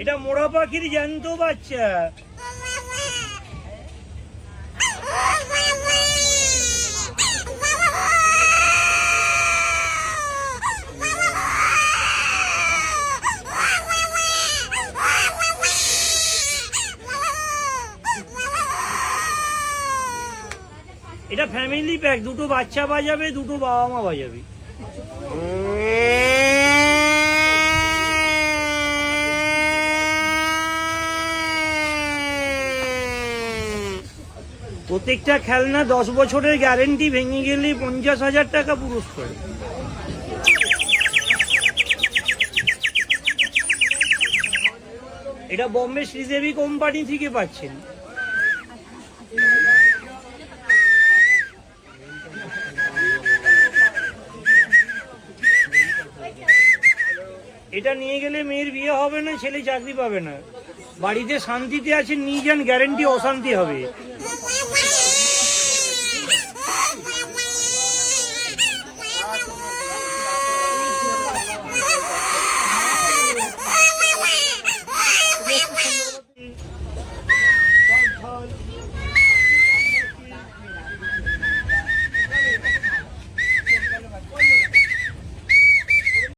এটা মোড়া পাখির জ্যান্ত বাচ্চা। এটা ফ্যামিলি প্যাক, দুটো বাচ্চা বাজাবে, দুটো বাবা মা বাজাবে। প্রত্যেকটা খেলনা 10 বছরের গ্যারেন্টি, ভেঙে গেলে 50,000 টাকা পুরস্কার। এটা বোম্বে শ্রীদেবী কোম্পানি থেকে পাচ্ছেন। এটা নিয়ে গেলে মেয়ের বিয়ে হবে না, ছেলে চাকরি পাবে না। বাড়িতে শান্তিতে আছে, নিয়ে যান, গ্যারেন্টি অশান্তি হবে।